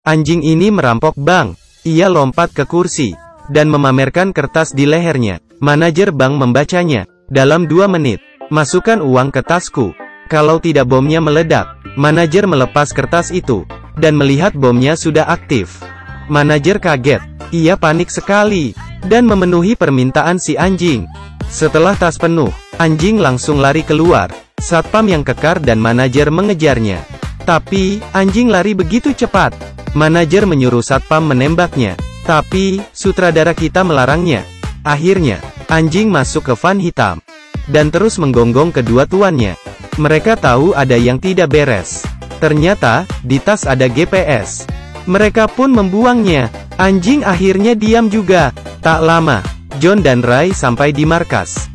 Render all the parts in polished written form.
Anjing ini merampok bank. Ia lompat ke kursi dan memamerkan kertas di lehernya. Manajer bank membacanya. Dalam 2 menit, masukkan uang ke tasku. Kalau tidak bomnya meledak. Manajer melepas kertas itu dan melihat bomnya sudah aktif. Manajer kaget. Ia panik sekali dan memenuhi permintaan si anjing. Setelah tas penuh, anjing langsung lari keluar. Satpam yang kekar dan manajer mengejarnya. Tapi, anjing lari begitu cepat. Manajer menyuruh satpam menembaknya. Tapi, sutradara kita melarangnya. Akhirnya, anjing masuk ke van hitam dan terus menggonggong kedua tuannya. Mereka tahu ada yang tidak beres. Ternyata, di tas ada GPS. Mereka pun membuangnya. Anjing akhirnya diam juga. Tak lama, John dan Ray sampai di markas.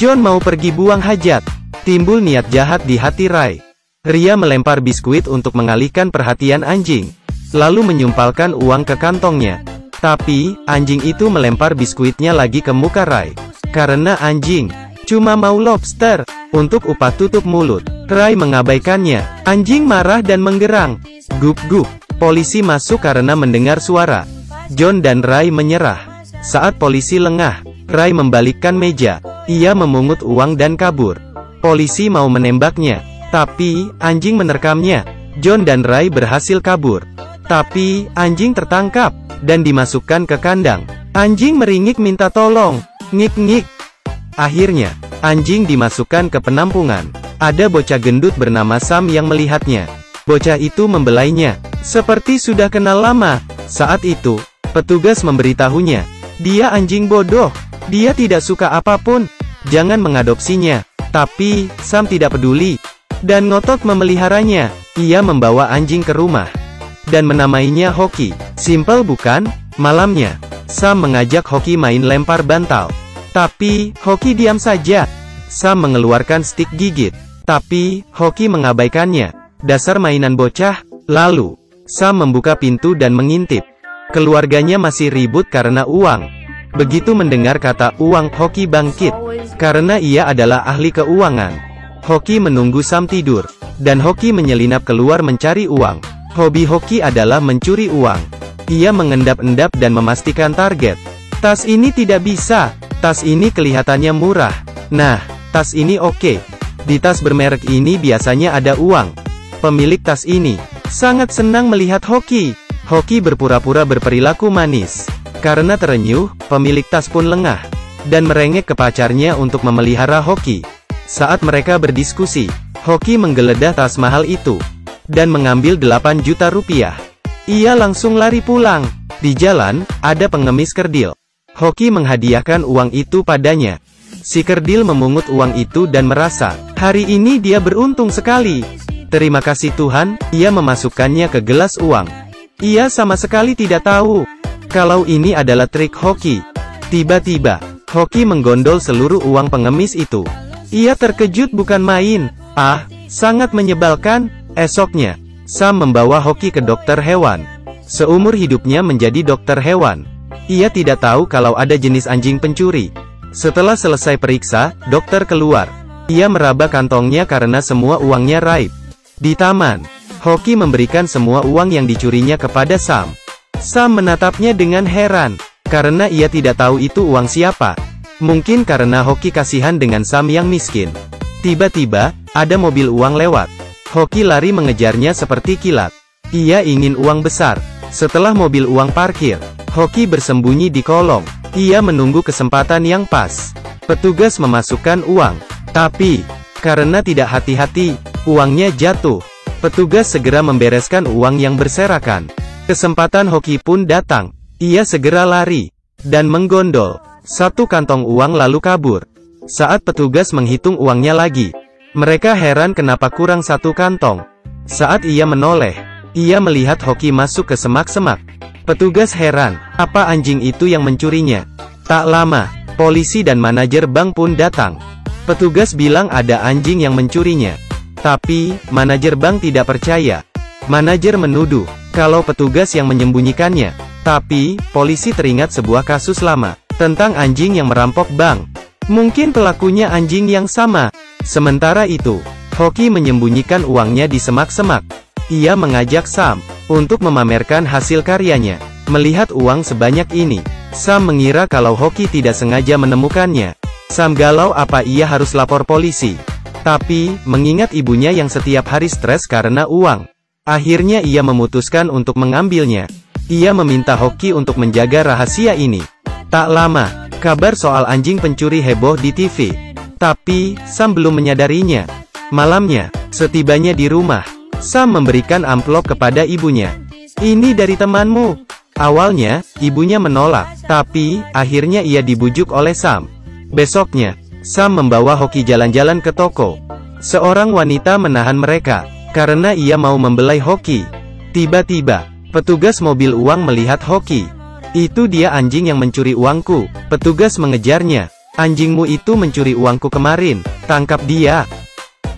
John mau pergi buang hajat. Timbul niat jahat di hati Ray. Ria melempar biskuit untuk mengalihkan perhatian anjing, lalu menyumpalkan uang ke kantongnya. Tapi, anjing itu melempar biskuitnya lagi ke muka Ray. Karena anjing cuma mau lobster untuk upah tutup mulut. Ray mengabaikannya. Anjing marah dan menggerang. Gup-gup. Polisi masuk karena mendengar suara. John dan Ray menyerah. Saat polisi lengah, Ray membalikkan meja. Ia memungut uang dan kabur. Polisi mau menembaknya, tapi anjing menerkamnya. John dan Ray berhasil kabur. Tapi, anjing tertangkap dan dimasukkan ke kandang. Anjing meringik minta tolong. Ngik-ngik. Akhirnya, anjing dimasukkan ke penampungan. Ada bocah gendut bernama Sam yang melihatnya. Bocah itu membelainya, seperti sudah kenal lama. Saat itu, petugas memberitahunya, dia anjing bodoh. Dia tidak suka apapun. Jangan mengadopsinya. Tapi, Sam tidak peduli dan ngotot memeliharanya. Ia membawa anjing ke rumah dan menamainya Hoki. Simple bukan? Malamnya, Sam mengajak Hoki main lempar bantal. Tapi, Hoki diam saja. Sam mengeluarkan stik gigit. Tapi, Hoki mengabaikannya. Dasar mainan bocah. Lalu, Sam membuka pintu dan mengintip. Keluarganya masih ribut karena uang. Begitu mendengar kata uang, Hoki bangkit. Karena ia adalah ahli keuangan. Hoki menunggu Sam tidur. Dan Hoki menyelinap keluar mencari uang. Hobi Hoki adalah mencuri uang. Ia mengendap-endap dan memastikan target. Tas ini tidak bisa. Tas ini kelihatannya murah. Nah, tas ini oke. Di tas bermerek ini biasanya ada uang. Pemilik tas ini sangat senang melihat Hoki. Hoki berpura-pura berperilaku manis. Karena terenyuh, pemilik tas pun lengah dan merengek ke pacarnya untuk memelihara Hoki. Saat mereka berdiskusi, Hoki menggeledah tas mahal itu dan mengambil 8 juta rupiah. Ia langsung lari pulang. Di jalan, ada pengemis kerdil. Hoki menghadiahkan uang itu padanya. Si kerdil memungut uang itu dan merasa, hari ini dia beruntung sekali. Terima kasih Tuhan, ia memasukkannya ke gelas uang. Ia sama sekali tidak tahu kalau ini adalah trik Hoki. Tiba-tiba, Hoki menggondol seluruh uang pengemis itu. Ia terkejut bukan main. Ah, sangat menyebalkan. Esoknya, Sam membawa Hoki ke dokter hewan. Seumur hidupnya menjadi dokter hewan. Ia tidak tahu kalau ada jenis anjing pencuri. Setelah selesai periksa, dokter keluar. Ia meraba kantongnya karena semua uangnya raib. Di taman, Hoki memberikan semua uang yang dicurinya kepada Sam. Sam menatapnya dengan heran, karena ia tidak tahu itu uang siapa. Mungkin karena Hoki kasihan dengan Sam yang miskin. Tiba-tiba, ada mobil uang lewat. Hoki lari mengejarnya seperti kilat. Ia ingin uang besar. Setelah mobil uang parkir, Hoki bersembunyi di kolong. Ia menunggu kesempatan yang pas. Petugas memasukkan uang. Tapi, karena tidak hati-hati, uangnya jatuh. Petugas segera membereskan uang yang berserakan. Kesempatan Hoki pun datang. Ia segera lari dan menggondol satu kantong uang lalu kabur. Saat petugas menghitung uangnya lagi, mereka heran kenapa kurang satu kantong. Saat ia menoleh, ia melihat Hoki masuk ke semak-semak. Petugas heran, apa anjing itu yang mencurinya? Tak lama, polisi dan manajer bank pun datang. Petugas bilang ada anjing yang mencurinya. Tapi, manajer bank tidak percaya. Manajer menuduh kalau petugas yang menyembunyikannya. Tapi, polisi teringat sebuah kasus lama tentang anjing yang merampok bank. Mungkin pelakunya anjing yang sama. Sementara itu, Hoki menyembunyikan uangnya di semak-semak. Ia mengajak Sam untuk memamerkan hasil karyanya. Melihat uang sebanyak ini, Sam mengira kalau Hoki tidak sengaja menemukannya. Sam galau apa ia harus lapor polisi. Tapi, mengingat ibunya yang setiap hari stres karena uang, akhirnya ia memutuskan untuk mengambilnya. Ia meminta Hoki untuk menjaga rahasia ini. Tak lama, kabar soal anjing pencuri heboh di TV. Tapi, Sam belum menyadarinya. Malamnya, setibanya di rumah, Sam memberikan amplop kepada ibunya. "Ini dari temanmu." Awalnya, ibunya menolak, tapi, akhirnya ia dibujuk oleh Sam. Besoknya, Sam membawa Hoki jalan-jalan ke toko. Seorang wanita menahan mereka, karena ia mau membelai Hoki. Tiba-tiba, petugas mobil uang melihat Hoki. "Itu dia anjing yang mencuri uangku." Petugas mengejarnya. "Anjingmu itu mencuri uangku kemarin, tangkap dia."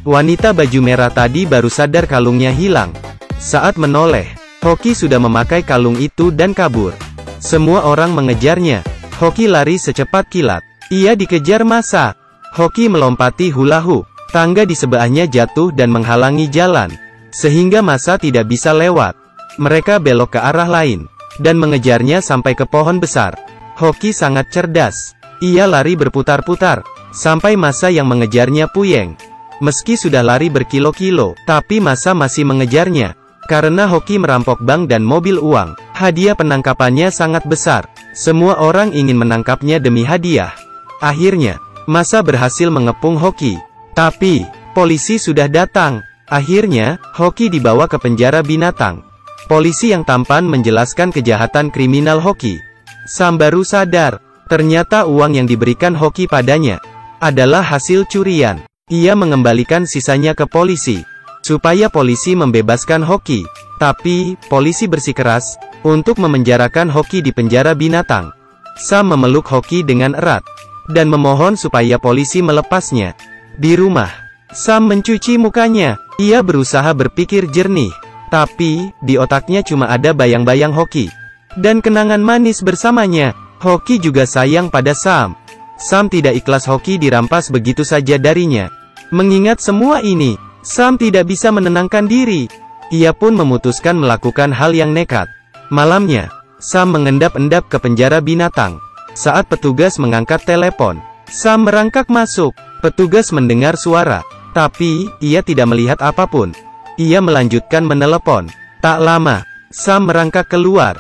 Wanita baju merah tadi baru sadar kalungnya hilang. Saat menoleh, Hoki sudah memakai kalung itu dan kabur. Semua orang mengejarnya. Hoki lari secepat kilat. Ia dikejar massa. Hoki melompati hula hoop. Tangga di sebelahnya jatuh dan menghalangi jalan, sehingga massa tidak bisa lewat. Mereka belok ke arah lain, dan mengejarnya sampai ke pohon besar. Hoki sangat cerdas. Ia lari berputar-putar, sampai massa yang mengejarnya puyeng. Meski sudah lari berkilo-kilo, tapi massa masih mengejarnya. Karena Hoki merampok bank dan mobil uang, hadiah penangkapannya sangat besar. Semua orang ingin menangkapnya demi hadiah. Akhirnya, massa berhasil mengepung Hoki. Tapi, polisi sudah datang. Akhirnya, Hoki dibawa ke penjara binatang. Polisi yang tampan menjelaskan kejahatan kriminal Hoki. Sam baru sadar, ternyata uang yang diberikan Hoki padanya adalah hasil curian. Ia mengembalikan sisanya ke polisi, supaya polisi membebaskan Hoki. Tapi, polisi bersikeras untuk memenjarakan Hoki di penjara binatang. Sam memeluk Hoki dengan erat, dan memohon supaya polisi melepasnya. Di rumah, Sam mencuci mukanya. Ia berusaha berpikir jernih. Tapi, di otaknya cuma ada bayang-bayang Hoki dan kenangan manis bersamanya. Hoki juga sayang pada Sam. Sam tidak ikhlas Hoki dirampas begitu saja darinya. Mengingat semua ini, Sam tidak bisa menenangkan diri. Ia pun memutuskan melakukan hal yang nekat. Malamnya, Sam mengendap-endap ke penjara binatang. Saat petugas mengangkat telepon, Sam merangkak masuk. Petugas mendengar suara, tapi ia tidak melihat apapun. Ia melanjutkan menelepon. Tak lama, Sam merangkak keluar.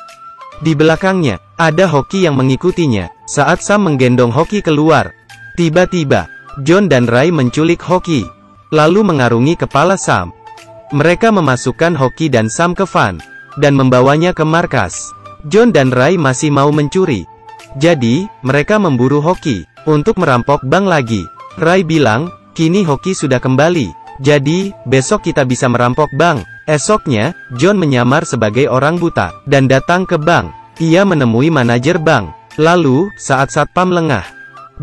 Di belakangnya, ada Hoki yang mengikutinya. Saat Sam menggendong Hoki keluar, tiba-tiba, John dan Ray menculik Hoki, lalu mengarungi kepala Sam. Mereka memasukkan Hoki dan Sam ke van, dan membawanya ke markas. John dan Ray masih mau mencuri. Jadi, mereka memburu Hoki untuk merampok bank lagi. Ray bilang, "Kini Hoki sudah kembali, jadi, besok kita bisa merampok bank." Esoknya, John menyamar sebagai orang buta, dan datang ke bank. Ia menemui manajer bank. Lalu, saat satpam lengah,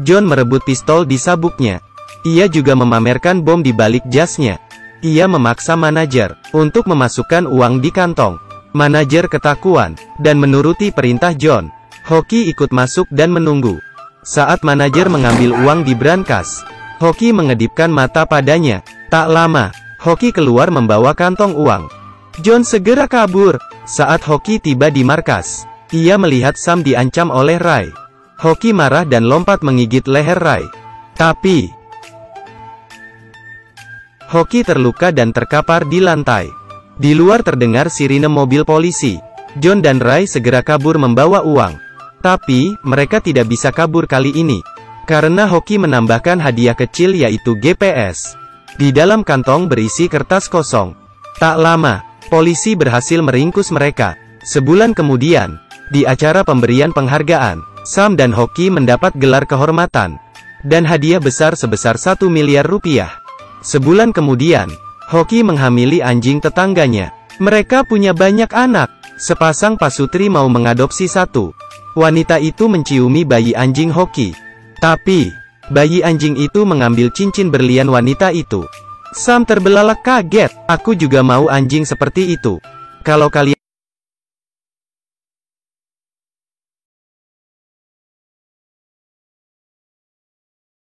John merebut pistol di sabuknya. Ia juga memamerkan bom di balik jasnya. Ia memaksa manajer untuk memasukkan uang di kantong. Manajer ketakuan, dan menuruti perintah John. Hoki ikut masuk dan menunggu. Saat manajer mengambil uang di brankas, Hoki mengedipkan mata padanya. Tak lama, Hoki keluar membawa kantong uang. John segera kabur. Saat Hoki tiba di markas, ia melihat Sam diancam oleh Ray. Hoki marah dan lompat menggigit leher Ray. Tapi, Hoki terluka dan terkapar di lantai. Di luar terdengar sirine mobil polisi. John dan Ray segera kabur membawa uang. Tapi, mereka tidak bisa kabur kali ini, karena Hoki menambahkan hadiah kecil yaitu GPS. Di dalam kantong berisi kertas kosong. Tak lama, polisi berhasil meringkus mereka. Sebulan kemudian, di acara pemberian penghargaan, Sam dan Hoki mendapat gelar kehormatan, dan hadiah besar sebesar 1 miliar rupiah. Sebulan kemudian, Hoki menghamili anjing tetangganya. Mereka punya banyak anak. Sepasang pasutri mau mengadopsi satu. Wanita itu menciumi bayi anjing Hoki. Tapi, bayi anjing itu mengambil cincin berlian wanita itu. Sam terbelalak kaget. "Aku juga mau anjing seperti itu. Kalau kalian